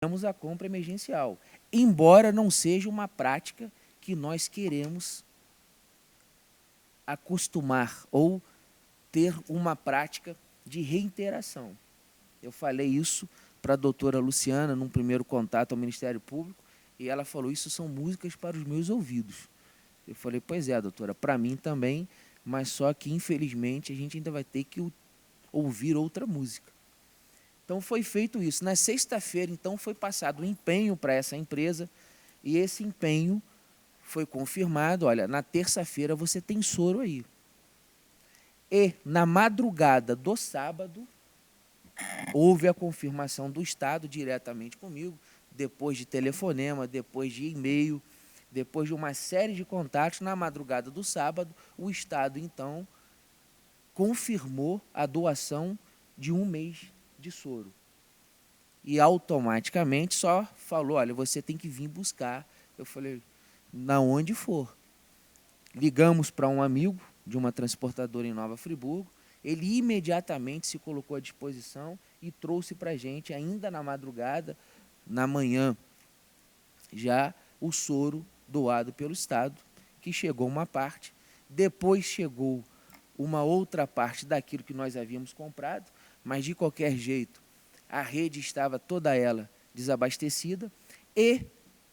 temos a compra emergencial, embora não seja uma prática que nós queremos acostumar ou ter uma prática de reiteração. Eu falei isso para a doutora Luciana, num primeiro contato ao Ministério Público, e ela falou, isso são músicas para os meus ouvidos. Eu falei, pois é, doutora, para mim também, mas só que, infelizmente, a gente ainda vai ter que ouvir outra música. Então, foi feito isso. Na sexta-feira, então, foi passado um empenho para essa empresa, e esse empenho foi confirmado, olha, na terça-feira você tem soro aí. E, na madrugada do sábado, houve a confirmação do Estado diretamente comigo, depois de telefonema, depois de e-mail, depois de uma série de contatos, na madrugada do sábado, o Estado, então, confirmou a doação de 1 mês de soro. E automaticamente só falou, olha, você tem que vir buscar. Eu falei, na onde for. Ligamos para um amigo de uma transportadora em Nova Friburgo, ele imediatamente se colocou à disposição e trouxe para a gente, ainda na madrugada, na manhã, já o soro doado pelo Estado, que chegou uma parte, depois chegou uma outra parte daquilo que nós havíamos comprado, mas de qualquer jeito a rede estava toda ela desabastecida, e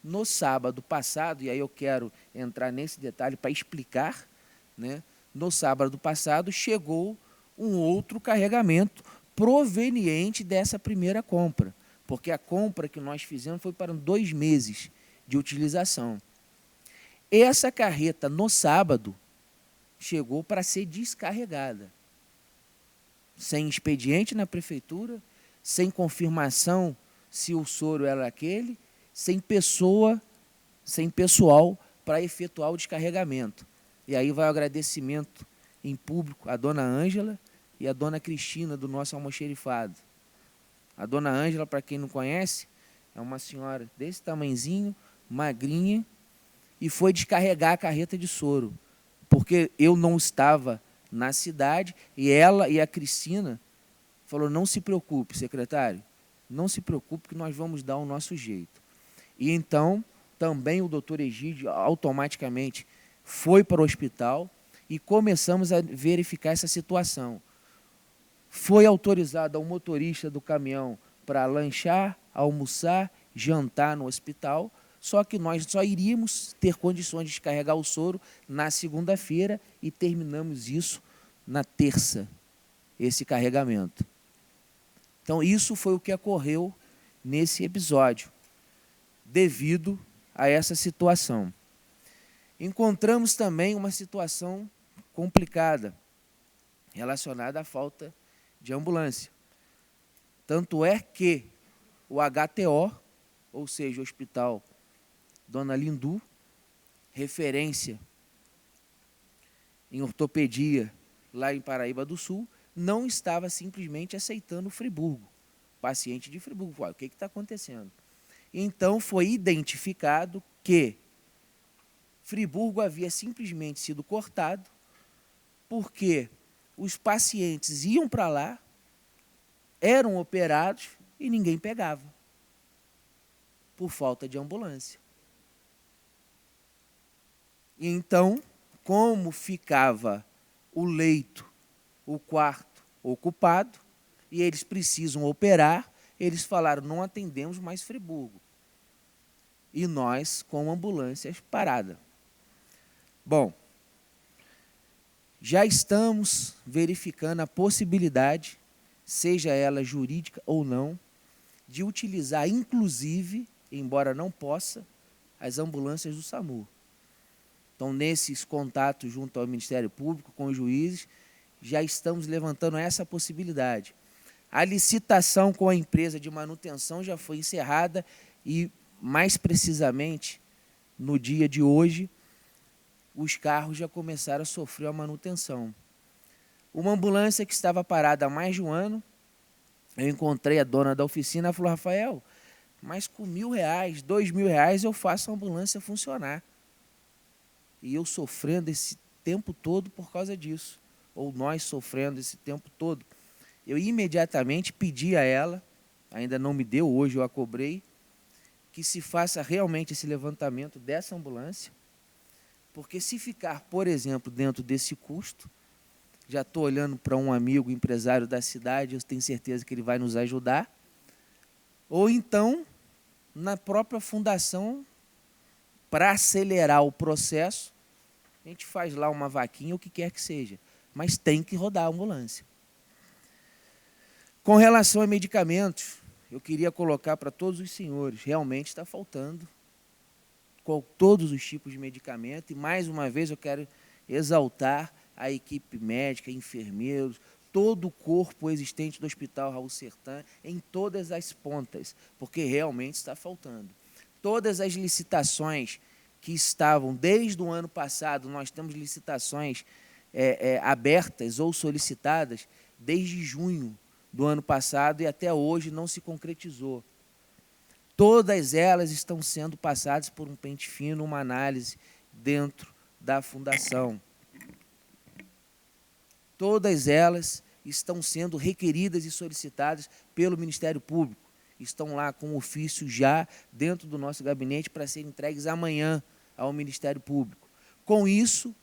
no sábado passado, e aí eu quero entrar nesse detalhe para explicar, né? No sábado passado chegou um outro carregamento proveniente dessa primeira compra, porque a compra que nós fizemos foi para 2 meses de utilização. Essa carreta, no sábado, chegou para ser descarregada, sem expediente na prefeitura, sem confirmação se o soro era aquele, sem pessoal para efetuar o descarregamento. E aí vai o agradecimento em público à dona Ângela e à dona Cristina, do nosso almoxerifado. A dona Ângela, para quem não conhece, é uma senhora desse tamanzinho, magrinha, e foi descarregar a carreta de soro, porque eu não estava na cidade, e ela e a Cristina falou, não se preocupe, secretário, não se preocupe que nós vamos dar o nosso jeito. E então, também o doutor Egídio automaticamente foi para o hospital e começamos a verificar essa situação. Foi autorizado ao motorista do caminhão para lanchar, almoçar, jantar no hospital, só que nós só iríamos ter condições de descarregar o soro na segunda-feira e terminamos isso na terça, esse carregamento. Então, isso foi o que ocorreu nesse episódio, devido a essa situação. Encontramos também uma situação complicada, relacionada à falta de ambulância. Tanto é que o HTO, ou seja, o Hospital Dona Lindu, referência em ortopedia lá em Paraíba do Sul, não estava simplesmente aceitando o Friburgo, paciente de Friburgo. O que está acontecendo? Então foi identificado que Friburgo havia simplesmente sido cortado porque os pacientes iam para lá, eram operados e ninguém pegava, por falta de ambulância. E então, como ficava o leito, o quarto ocupado, e eles precisam operar, eles falaram, não atendemos mais Friburgo. E nós com ambulâncias parada. Bom, já estamos verificando a possibilidade, seja ela jurídica ou não, de utilizar, inclusive, embora não possa, as ambulâncias do SAMU. Então, nesses contatos junto ao Ministério Público, com os juízes, já estamos levantando essa possibilidade. A licitação com a empresa de manutenção já foi encerrada e, mais precisamente, no dia de hoje, os carros já começaram a sofrer a manutenção. Uma ambulância que estava parada há mais de um ano, eu encontrei a dona da oficina, ela falou, Rafael, mas com R$1.000, R$2.000 eu faço a ambulância funcionar. E eu sofrendo esse tempo todo por causa disso, ou nós sofrendo esse tempo todo. Eu imediatamente pedi a ela, ainda não me deu, hoje eu a cobrei, que se faça realmente esse levantamento dessa ambulância, porque se ficar, por exemplo, dentro desse custo, já estou olhando para um amigo empresário da cidade, eu tenho certeza que ele vai nos ajudar, ou então, na própria fundação, para acelerar o processo, a gente faz lá uma vaquinha, o que quer que seja, mas tem que rodar a ambulância. Com relação a medicamentos, eu queria colocar para todos os senhores, realmente está faltando com todos os tipos de medicamento, e mais uma vez eu quero exaltar a equipe médica, enfermeiros, todo o corpo existente do Hospital Raul Sertã, em todas as pontas, porque realmente está faltando. Todas as licitações que estavam desde o ano passado, nós temos licitações abertas ou solicitadas desde junho do ano passado e até hoje não se concretizou. Todas elas estão sendo passadas por um pente fino, uma análise dentro da fundação. Todas elas estão sendo requeridas e solicitadas pelo Ministério Público. Estão lá com ofício já dentro do nosso gabinete para serem entregues amanhã ao Ministério Público. Com isso,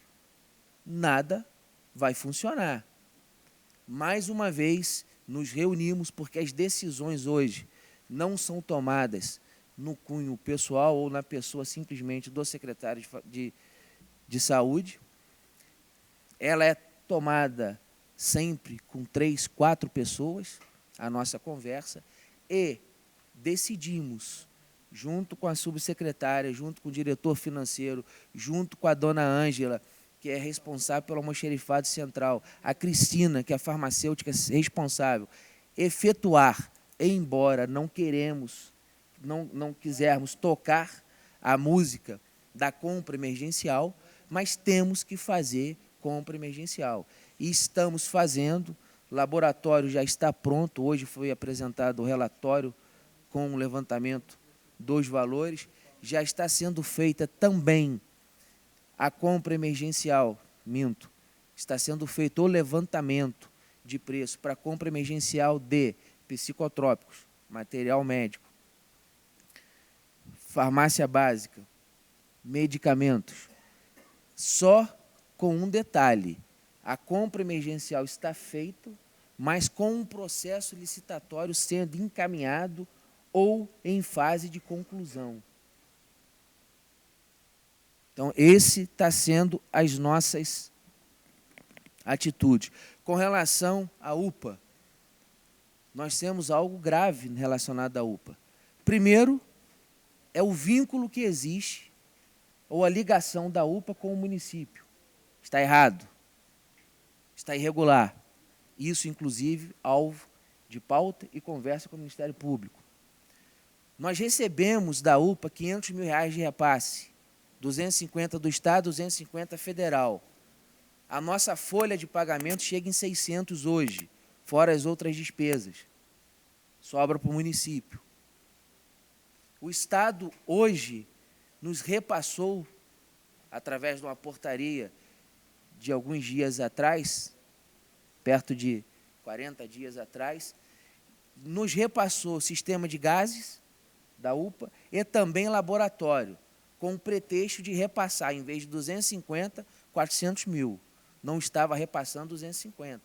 nada vai funcionar. Mais uma vez, nos reunimos porque as decisões hoje não são tomadas no cunho pessoal ou na pessoa simplesmente do secretário de saúde. Ela é tomada sempre com 3, 4 pessoas, a nossa conversa, e decidimos, junto com a subsecretária, junto com o diretor financeiro, junto com a dona Ângela, que é responsável pelo almoxerifado central, a Cristina, que é a farmacêutica responsável, efetuar, embora não quisermos tocar a música da compra emergencial, mas temos que fazer compra emergencial. E estamos fazendo, o laboratório já está pronto, hoje foi apresentado o relatório com o levantamento dos valores, já está sendo feita também a compra emergencial, está sendo feito o levantamento de preço para a compra emergencial de psicotrópicos, material médico, farmácia básica, medicamentos. Só com um detalhe, a compra emergencial está feita, mas com um processo licitatório sendo encaminhado ou em fase de conclusão. Então, esse está sendo as nossas atitudes. Com relação à UPA, nós temos algo grave relacionado à UPA. Primeiro, é o vínculo que existe, ou a ligação da UPA com o município. Está errado, está irregular. Isso, inclusive, alvo de pauta e conversa com o Ministério Público. Nós recebemos da UPA R$500 mil de repasse, 250 do Estado, 250 federal. A nossa folha de pagamento chega em 600 hoje, fora as outras despesas. Sobra para o município. O Estado, hoje, nos repassou, através de uma portaria de alguns dias atrás, perto de 40 dias atrás, nos repassou sistema de gases da UPA e também laboratório, com o pretexto de repassar, em vez de 250, 400 mil. Não estava repassando 250.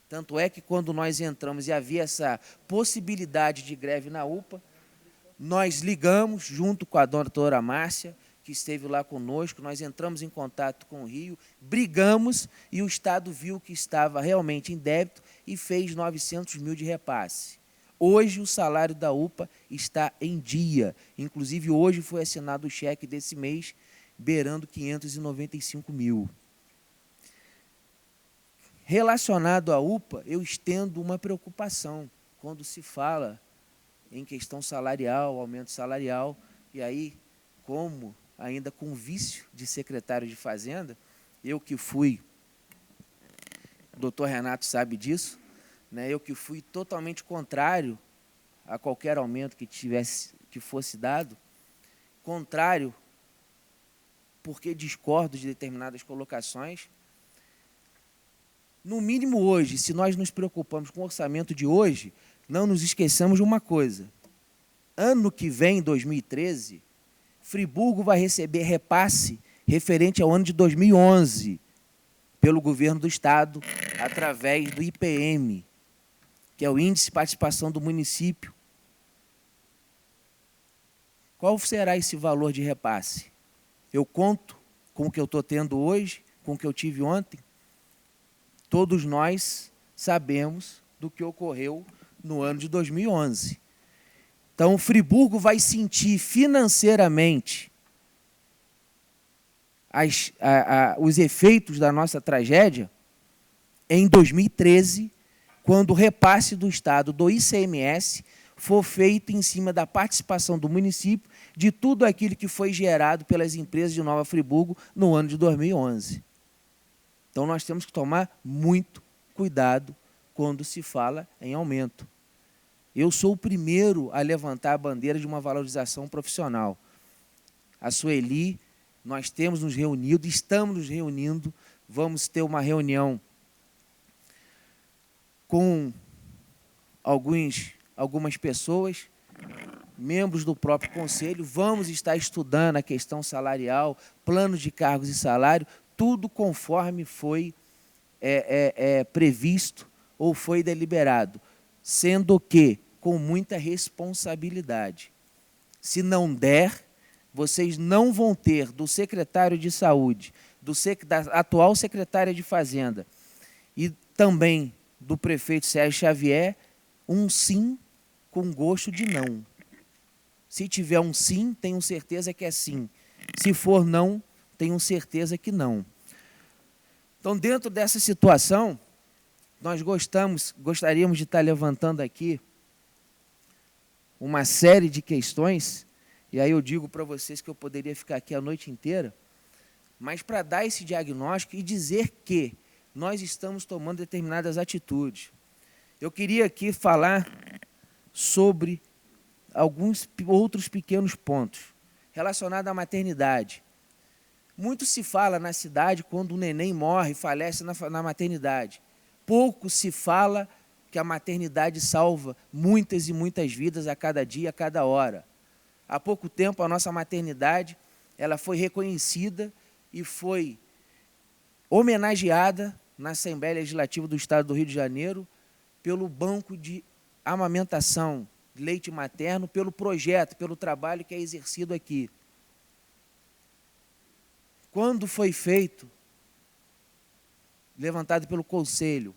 Tanto é que, quando nós entramos e havia essa possibilidade de greve na UPA, nós ligamos, junto com a doutora Márcia, que esteve lá conosco, nós entramos em contato com o Rio, brigamos e o Estado viu que estava realmente em débito e fez 900 mil de repasse. Hoje o salário da UPA está em dia, inclusive hoje foi assinado o cheque desse mês, beirando 595 mil. Relacionado à UPA, eu estendo uma preocupação quando se fala em questão salarial, aumento salarial, e aí, como ainda com vício de secretário de Fazenda, eu que fui, o doutor Renato sabe disso, né, eu que fui totalmente contrário a qualquer aumento que fosse dado, contrário porque discordo de determinadas colocações. No mínimo hoje, se nós nos preocupamos com o orçamento de hoje, não nos esqueçamos de uma coisa. ano que vem, 2013, Friburgo vai receber repasse referente ao ano de 2011, pelo governo do Estado, através do IPM, que é o Índice de Participação do Município. Qual será esse valor de repasse? Eu conto com o que eu estou tendo hoje, com o que eu tive ontem. Todos nós sabemos do que ocorreu no ano de 2011. Então, Friburgo vai sentir financeiramente os efeitos da nossa tragédia em 2013, quando o repasse do Estado do ICMS for feito em cima da participação do município de tudo aquilo que foi gerado pelas empresas de Nova Friburgo no ano de 2011. Então, nós temos que tomar muito cuidado quando se fala em aumento. Eu sou o primeiro a levantar a bandeira de uma valorização profissional. A Sueli, nós temos nos reunido, estamos nos reunindo, vamos ter uma reunião com algumas pessoas, membros do próprio conselho, vamos estar estudando a questão salarial, planos de cargos e salário, tudo conforme foi previsto ou foi deliberado, sendo que com muita responsabilidade. Se não der, vocês não vão ter do secretário de Saúde, da atual secretária de Fazenda e também do prefeito Sérgio Xavier, um sim com gosto de não. Se tiver um sim, tenho certeza que é sim. Se for não, tenho certeza que não. Então, dentro dessa situação, nós gostaríamos de estar levantando aqui uma série de questões, e aí eu digo para vocês que eu poderia ficar aqui a noite inteira, mas para dar esse diagnóstico e dizer que nós estamos tomando determinadas atitudes. Eu queria aqui falar sobre alguns outros pequenos pontos relacionados à maternidade. Muito se fala na cidade quando o neném morre e falece na maternidade. Pouco se fala que a maternidade salva muitas e muitas vidas a cada dia, a cada hora. Há pouco tempo, a nossa maternidade ela foi reconhecida e foi homenageada na Assembleia Legislativa do Estado do Rio de Janeiro pelo Banco de Amamentação, Leite Materno, pelo projeto, pelo trabalho que é exercido aqui. Quando foi feito, levantado pelo Conselho,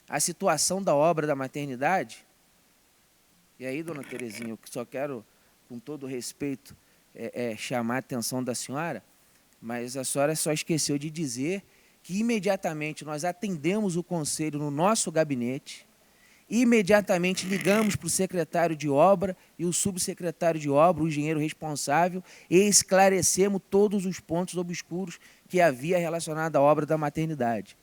a situação da obra da maternidade, e aí, dona Terezinha, eu só quero, com todo respeito, chamar a atenção da senhora, mas a senhora só esqueceu de dizer que imediatamente nós atendemos o Conselho no nosso gabinete, imediatamente ligamos para o secretário de obra e o subsecretário de obra, o engenheiro responsável, e esclarecemos todos os pontos obscuros que havia relacionado à obra da maternidade.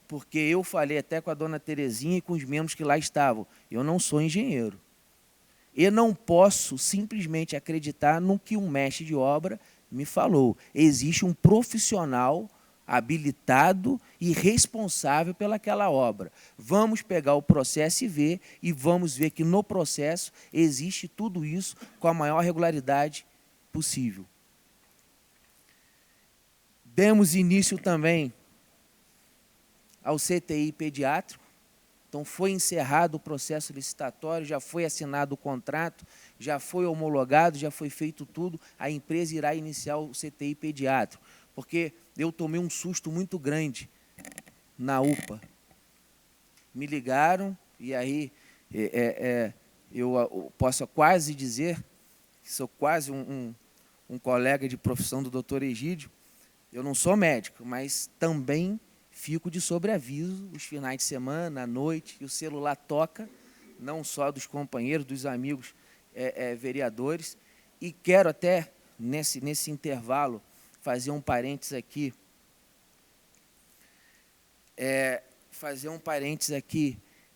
Porque eu falei até com a dona Terezinha e com os membros que lá estavam, eu não sou engenheiro. Eu não posso simplesmente acreditar no que um mestre de obra me falou. Existe um profissional habilitado e responsável pelaquela obra. Vamos pegar o processo e ver, e vamos ver que no processo existe tudo isso com a maior regularidade possível. Demos início também ao CTI pediátrico, então foi encerrado o processo licitatório, já foi assinado o contrato, já foi homologado, já foi feito tudo, a empresa irá iniciar o CTI pediátrico, porque eu tomei um susto muito grande na UPA. Me ligaram, e aí eu posso quase dizer, que sou quase um colega de profissão do doutor Egídio, eu não sou médico, mas também fico de sobreaviso os finais de semana, à noite, e o celular toca, não só dos companheiros, dos amigos vereadores, e quero até, nesse intervalo, fazer um parênteses aqui,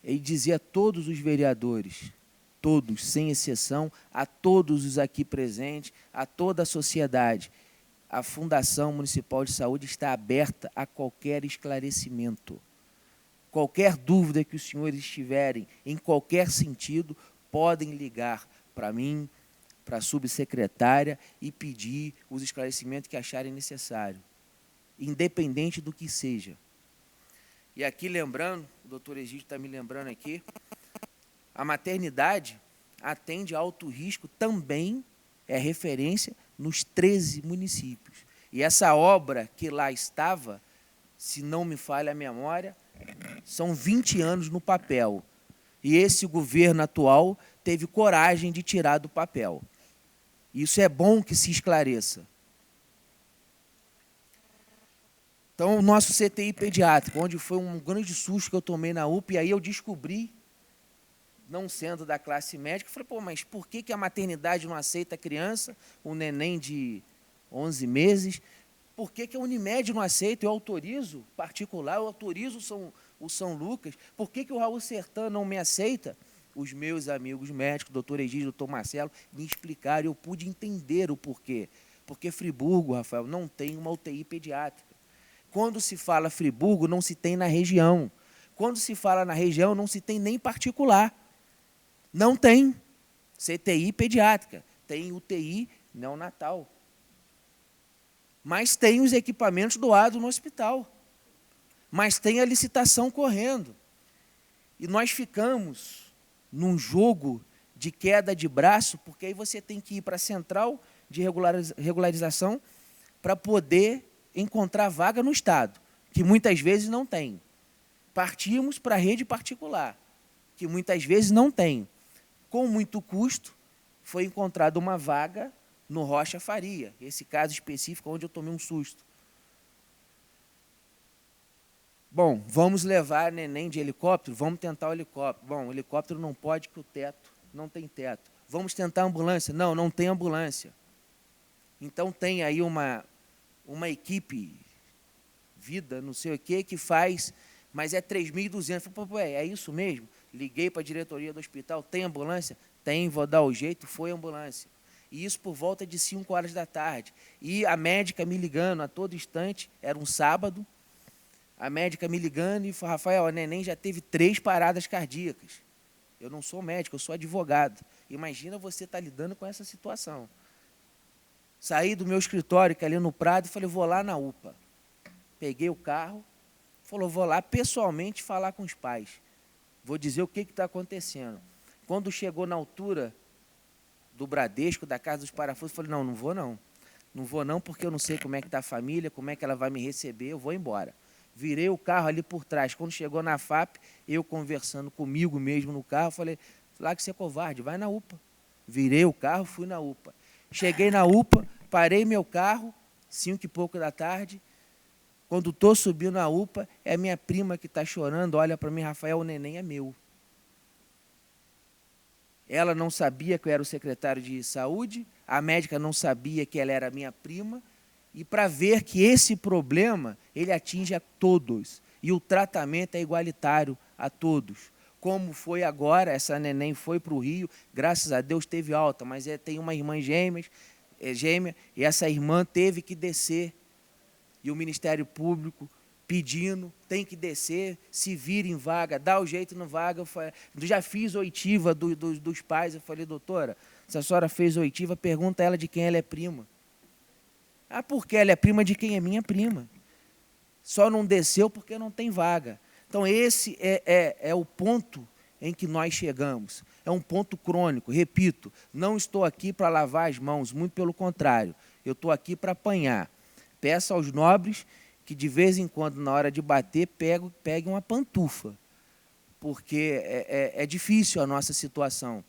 e dizer a todos os vereadores, todos, sem exceção, a todos os aqui presentes, a toda a sociedade, a Fundação Municipal de Saúde está aberta a qualquer esclarecimento. Qualquer dúvida que os senhores tiverem, em qualquer sentido, podem ligar, para mim, para a subsecretária, e pedir os esclarecimentos que acharem necessário, independente do que seja. E aqui lembrando, o doutor Egídio está me lembrando aqui, a maternidade atende a alto risco, também é referência nos 13 municípios. E essa obra que lá estava, se não me falha a memória, são 20 anos no papel. E esse governo atual teve coragem de tirar do papel. Isso é bom que se esclareça. Então, o nosso CTI pediátrico, onde foi um grande susto que eu tomei na UPA, e aí eu descobri, não sendo da classe médica, falei, pô, mas por que a maternidade não aceita a criança, um neném de 11 meses? Por que a Unimed não aceita? Eu autorizo particular, eu autorizo o São Lucas. Por que o Raul Sertã não me aceita? Os meus amigos médicos, doutor Egídio, doutor Marcelo, me explicaram, eu pude entender o porquê. Porque Friburgo, Rafael, não tem uma UTI pediátrica. Quando se fala Friburgo, não se tem na região. Quando se fala na região, não se tem nem particular. Não tem CTI pediátrica, tem UTI neonatal. Mas tem os equipamentos doados no hospital. Mas tem a licitação correndo. E nós ficamos num jogo de queda de braço, porque aí você tem que ir para a central de regularização para poder encontrar vaga no Estado, que muitas vezes não tem. Partimos para a rede particular, que muitas vezes não tem. Com muito custo, foi encontrada uma vaga no Rocha Faria, esse caso específico onde eu tomei um susto. Bom, vamos levar neném de helicóptero? Vamos tentar o helicóptero. Bom, o helicóptero não pode, porque o teto não tem teto. Vamos tentar a ambulância? Não, não tem ambulância. Então tem aí uma equipe, vida, não sei o que faz, mas é 3.200. Falei, é isso mesmo? Liguei para a diretoria do hospital, tem ambulância? Tem, vou dar o jeito, foi ambulância. E isso por volta de 5 horas da tarde. E a médica me ligando a todo instante, era um sábado, a médica me ligando e falou, Rafael, a neném já teve 3 paradas cardíacas. Eu não sou médico, eu sou advogado. Imagina você estar lidando com essa situação. Saí do meu escritório, que é ali no Prado, e falei, vou lá na UPA. Peguei o carro, falou, vou lá pessoalmente falar com os pais. Vou dizer o que está acontecendo. Quando chegou na altura do Bradesco, da Casa dos Parafusos, falei, não, não vou não. Não vou não, porque eu não sei como é que está a família, como é que ela vai me receber, eu vou embora. Virei o carro ali por trás. Quando chegou na FAP, eu conversando comigo mesmo no carro, falei, lá que você é covarde, vai na UPA. Virei o carro, fui na UPA. Cheguei na UPA, parei meu carro, 5 e pouco da tarde. Quando estou subindo na UPA, é minha prima que está chorando, olha para mim, Rafael, o neném é meu. Ela não sabia que eu era o secretário de saúde, a médica não sabia que ela era minha prima, e para ver que esse problema, ele atinge a todos, e o tratamento é igualitário a todos. Como foi agora, essa neném foi para o Rio, graças a Deus teve alta, mas tem uma irmã gêmea, e essa irmã teve que descer, e o Ministério Público pedindo, tem que descer, se vira em vaga, dá o jeito no vaga. Eu já fiz oitiva dos pais, eu falei, doutora, se a senhora fez oitiva, pergunta a ela de quem ela é prima. Ah, porque ela é prima de quem é minha prima. Só não desceu porque não tem vaga. Então, esse é o ponto em que nós chegamos. É um ponto crônico, repito, não estou aqui para lavar as mãos, muito pelo contrário, eu estou aqui para apanhar. Peço aos nobres que, de vez em quando, na hora de bater, peguem uma pantufa, porque é difícil a nossa situação.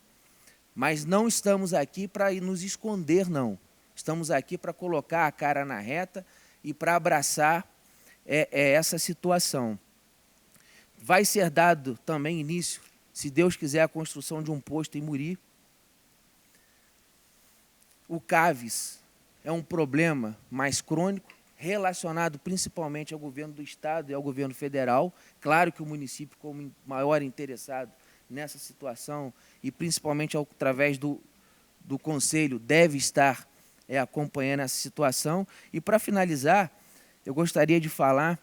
Mas não estamos aqui para nos esconder, não. Estamos aqui para colocar a cara na reta e para abraçar essa situação. Vai ser dado também início, se Deus quiser, a construção de um posto em Muri. O CAVES é um problema mais crônico, relacionado principalmente ao governo do Estado e ao governo federal. Claro que o município, como maior interessado nessa situação, e principalmente através do Conselho, deve estar acompanhando essa situação. E, para finalizar, eu gostaria de falar,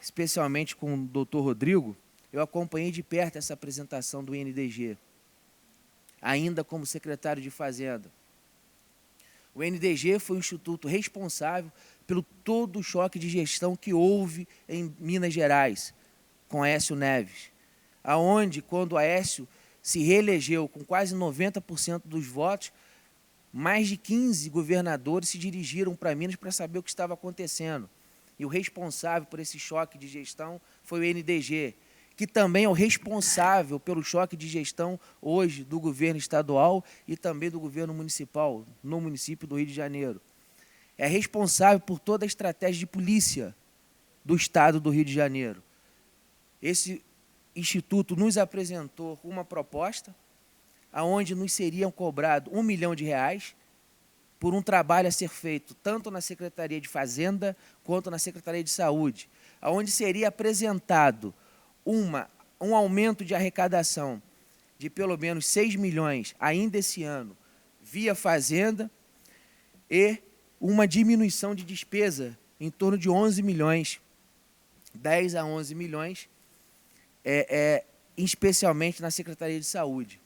especialmente com o doutor Rodrigo, eu acompanhei de perto essa apresentação do INDG. ainda como secretário de Fazenda. O NDG foi o instituto responsável pelo todo o choque de gestão que houve em Minas Gerais, com Aécio Neves, aonde, quando Aécio se reelegeu com quase 90% dos votos, mais de 15 governadores se dirigiram para Minas para saber o que estava acontecendo. E o responsável por esse choque de gestão foi o NDG, que também é o responsável pelo choque de gestão hoje do governo estadual e também do governo municipal, no município do Rio de Janeiro. É responsável por toda a estratégia de polícia do estado do Rio de Janeiro. Esse instituto nos apresentou uma proposta onde nos seriam cobrados R$ 1 milhão por um trabalho a ser feito tanto na Secretaria de Fazenda quanto na Secretaria de Saúde, onde seria apresentado um aumento de arrecadação de pelo menos 6 milhões ainda esse ano via Fazenda e uma diminuição de despesa em torno de 11 milhões, 10 a 11 milhões, especialmente na Secretaria de Saúde.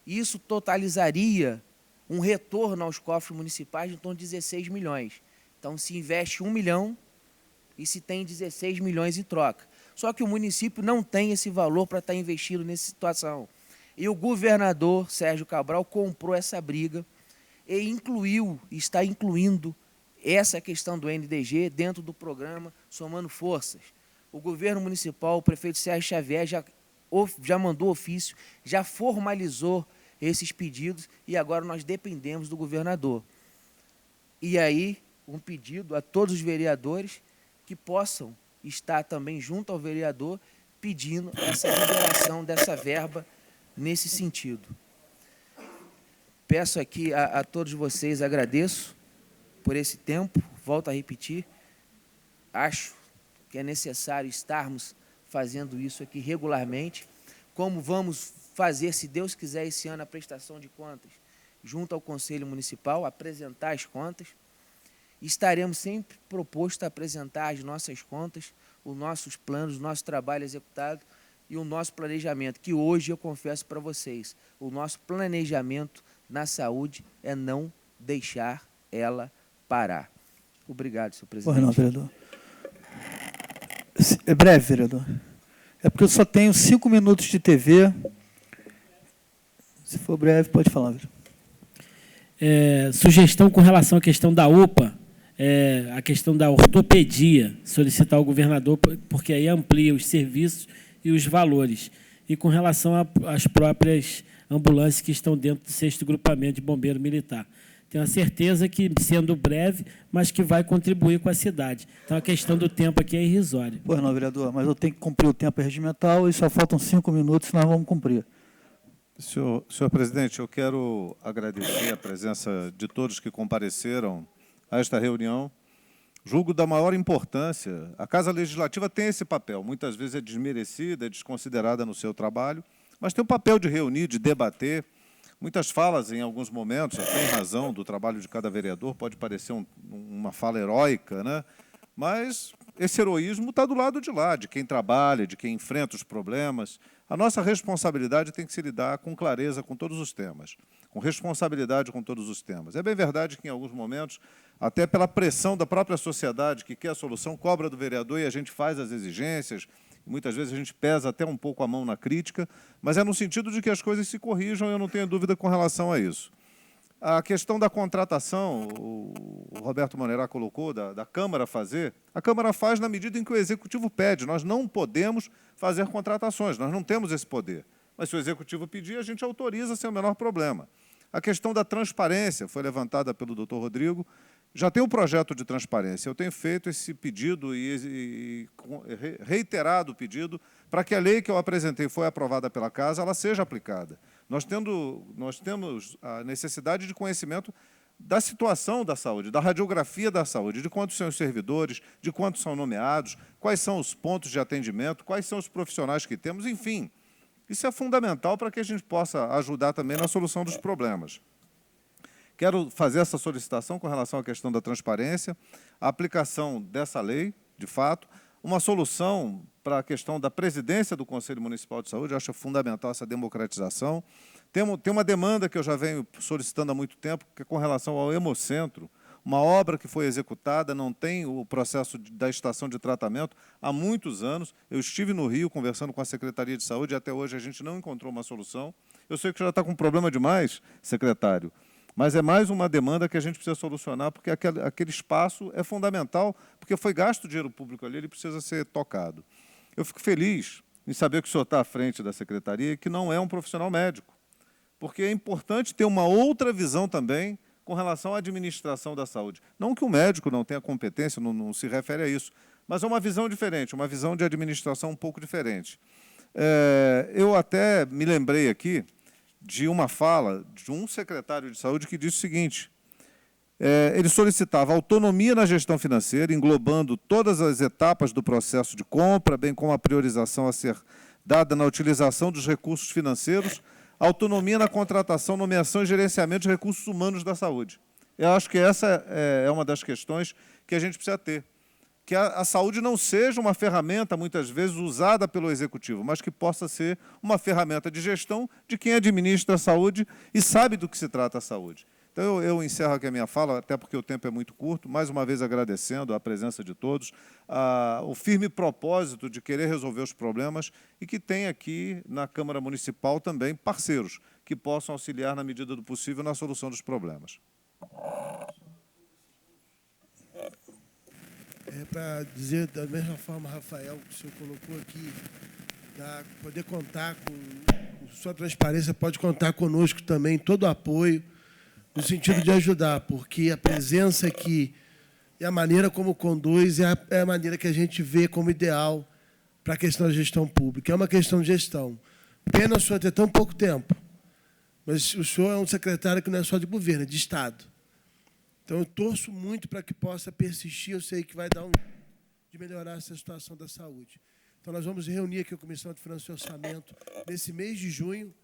Isso totalizaria um retorno aos cofres municipais de em torno de 16 milhões. Então, se investe 1 milhão e se tem 16 milhões em troca. Só que o município não tem esse valor para estar investindo nessa situação. E o governador Sérgio Cabral comprou essa briga e está incluindo essa questão do NDG dentro do programa Somando Forças. O governo municipal, o prefeito Sérgio Xavier, já mandou ofício, já formalizou esses pedidos e agora nós dependemos do governador. E aí, um pedido a todos os vereadores que possam estar também junto ao vereador pedindo essa liberação dessa verba nesse sentido. Peço aqui a todos vocês, agradeço por esse tempo, volto a repetir, acho que é necessário estarmos fazendo isso aqui regularmente, como vamos fazer, se Deus quiser, esse ano a prestação de contas junto ao Conselho Municipal, apresentar as contas. Estaremos sempre propostos a apresentar as nossas contas, os nossos planos, o nosso trabalho executado e o nosso planejamento, que hoje eu confesso para vocês, o nosso planejamento na saúde é não deixar ela parar. Obrigado, senhor presidente. Não, vereador. É breve, vereador. É porque eu só tenho 5 minutos de TV. Se for breve, pode falar, vereador. Sugestão com relação à questão da UPA, a questão da ortopedia, solicitar ao governador, porque aí amplia os serviços e os valores. E com relação às próprias ambulâncias que estão dentro do 6º Grupamento de Bombeiro Militar. Tenho a certeza que, sendo breve, mas que vai contribuir com a cidade. Então, a questão do tempo aqui é irrisória. Pois não, vereador, mas eu tenho que cumprir o tempo regimental e só faltam 5 minutos, nós vamos cumprir. Senhor presidente, eu quero agradecer a presença de todos que compareceram a esta reunião. Julgo da maior importância. A Casa Legislativa tem esse papel. Muitas vezes é desmerecida, é desconsiderada no seu trabalho, mas tem o papel de reunir, de debater. Muitas falas, em alguns momentos, tem razão do trabalho de cada vereador, pode parecer uma fala heróica, né? Mas esse heroísmo está do lado de lá, de quem trabalha, de quem enfrenta os problemas. A nossa responsabilidade tem que se lidar com clareza com todos os temas, com responsabilidade com todos os temas. É bem verdade que, em alguns momentos, até pela pressão da própria sociedade, que quer a solução, cobra do vereador e a gente faz as exigências, muitas vezes a gente pesa até um pouco a mão na crítica, mas é no sentido de que as coisas se corrijam, eu não tenho dúvida com relação a isso. A questão da contratação, o Roberto Monerá colocou, da Câmara fazer, a Câmara faz na medida em que o Executivo pede. Nós não podemos fazer contratações, nós não temos esse poder. Mas se o Executivo pedir, a gente autoriza sem o menor problema. A questão da transparência foi levantada pelo doutor Rodrigo. Já tem um projeto de transparência. Eu tenho feito esse pedido e reiterado o pedido para que a lei que eu apresentei foi aprovada pela Casa, ela seja aplicada. Nós temos a necessidade de conhecimento da situação da saúde, da radiografia da saúde, de quantos são os servidores, de quantos são nomeados, quais são os pontos de atendimento, quais são os profissionais que temos, enfim. Isso é fundamental para que a gente possa ajudar também na solução dos problemas. Quero fazer essa solicitação com relação à questão da transparência, a aplicação dessa lei, de fato, uma solução para a questão da presidência do Conselho Municipal de Saúde. Eu acho fundamental essa democratização. Tem uma demanda que eu já venho solicitando há muito tempo, que é com relação ao Hemocentro, uma obra que foi executada, não tem o processo da estação de tratamento há muitos anos. Eu estive no Rio conversando com a Secretaria de Saúde e até hoje a gente não encontrou uma solução. Eu sei que já está com problema demais, secretário, mas é mais uma demanda que a gente precisa solucionar, porque aquele espaço é fundamental, porque foi gasto dinheiro público ali, ele precisa ser tocado. Eu fico feliz em saber que o senhor está à frente da Secretaria e que não é um profissional médico, porque é importante ter uma outra visão também com relação à administração da saúde. Não que o médico não tenha competência, não se refere a isso, mas é uma visão diferente, uma visão de administração um pouco diferente. Eu até me lembrei aqui de uma fala de um secretário de saúde que disse o seguinte: ele solicitava autonomia na gestão financeira, englobando todas as etapas do processo de compra, bem como a priorização a ser dada na utilização dos recursos financeiros, autonomia na contratação, nomeação e gerenciamento de recursos humanos da saúde. Eu acho que essa é uma das questões que a gente precisa ter. Que a saúde não seja uma ferramenta, muitas vezes, usada pelo Executivo, mas que possa ser uma ferramenta de gestão de quem administra a saúde e sabe do que se trata a saúde. Então, eu encerro aqui a minha fala, até porque o tempo é muito curto, mais uma vez agradecendo a presença de todos, o firme propósito de querer resolver os problemas e que tem aqui na Câmara Municipal também parceiros que possam auxiliar, na medida do possível, na solução dos problemas. Para dizer da mesma forma, Rafael, que o senhor colocou aqui, poder contar com sua transparência, pode contar conosco também, todo o apoio, no sentido de ajudar, porque a presença aqui e a maneira como conduz é a maneira que a gente vê como ideal para a questão da gestão pública. É uma questão de gestão. Pena o senhor ter tão pouco tempo, mas o senhor é um secretário que não é só de governo, é de Estado. Então, eu torço muito para que possa persistir. Eu sei que vai dar de melhorar essa situação da saúde. Então, nós vamos reunir aqui a Comissão de Finanças e Orçamento nesse mês de junho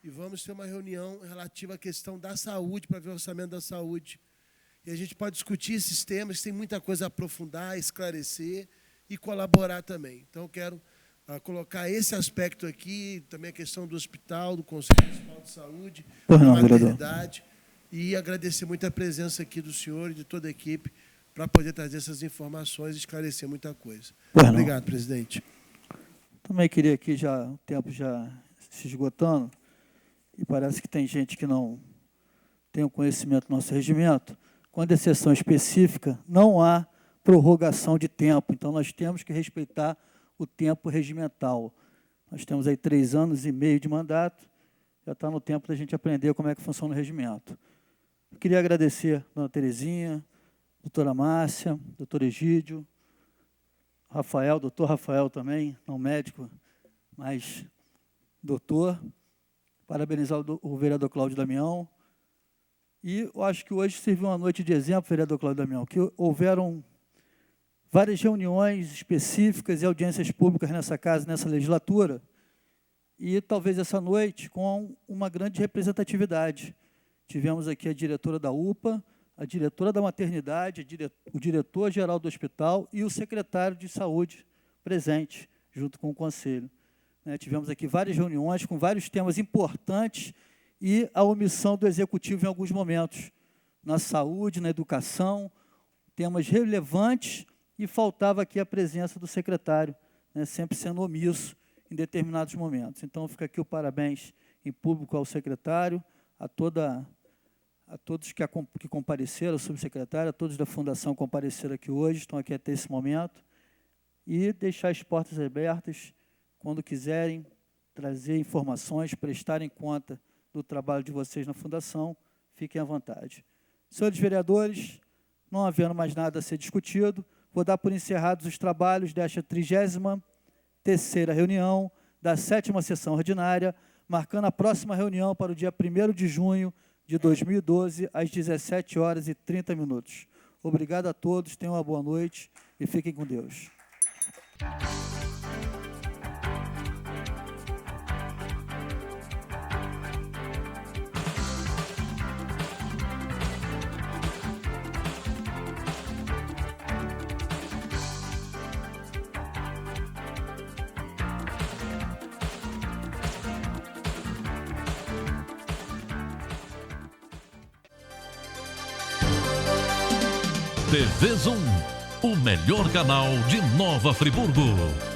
e vamos ter uma reunião relativa à questão da saúde, para ver o orçamento da saúde. E a gente pode discutir esses temas, tem muita coisa a aprofundar, esclarecer e colaborar também. Então, eu quero colocar esse aspecto aqui, também a questão do hospital, do Conselho Municipal de Saúde, da maternidade. E agradecer muito a presença aqui do senhor e de toda a equipe para poder trazer essas informações e esclarecer muita coisa. Obrigado, presidente. Também queria aqui, o tempo já se esgotando, e parece que tem gente que não tem o conhecimento do nosso regimento. Quando é sessão específica, não há prorrogação de tempo, então nós temos que respeitar o tempo regimental. Nós temos aí 3 anos e meio de mandato, já está no tempo da gente aprender como é que funciona o regimento. Eu queria agradecer a dona Terezinha, doutora Márcia, doutor Egídio, Rafael, doutor Rafael também, não médico, mas doutor. Parabenizar o vereador Cláudio Damião. E eu acho que hoje serviu uma noite de exemplo, vereador Cláudio Damião, que houveram várias reuniões específicas e audiências públicas nessa casa, nessa legislatura, e talvez essa noite com uma grande representatividade. Tivemos aqui a diretora da UPA, a diretora da maternidade, o diretor-geral do hospital e o secretário de saúde presente, junto com o conselho. Tivemos aqui várias reuniões com vários temas importantes e a omissão do executivo em alguns momentos, na saúde, na educação, temas relevantes, e faltava aqui a presença do secretário, sempre sendo omisso em determinados momentos. Então, fica aqui o parabéns em público ao secretário, a todos que compareceram, ao subsecretário, a todos da Fundação que compareceram aqui hoje, estão aqui até esse momento, e deixar as portas abertas, quando quiserem trazer informações, prestarem conta do trabalho de vocês na Fundação, fiquem à vontade. Senhores vereadores, não havendo mais nada a ser discutido, vou dar por encerrados os trabalhos desta 33ª reunião da 7ª sessão ordinária, marcando a próxima reunião para o dia 1º de junho de 2012, às 17h30. Obrigado a todos, tenham uma boa noite e fiquem com Deus. TV Zoom, o melhor canal de Nova Friburgo.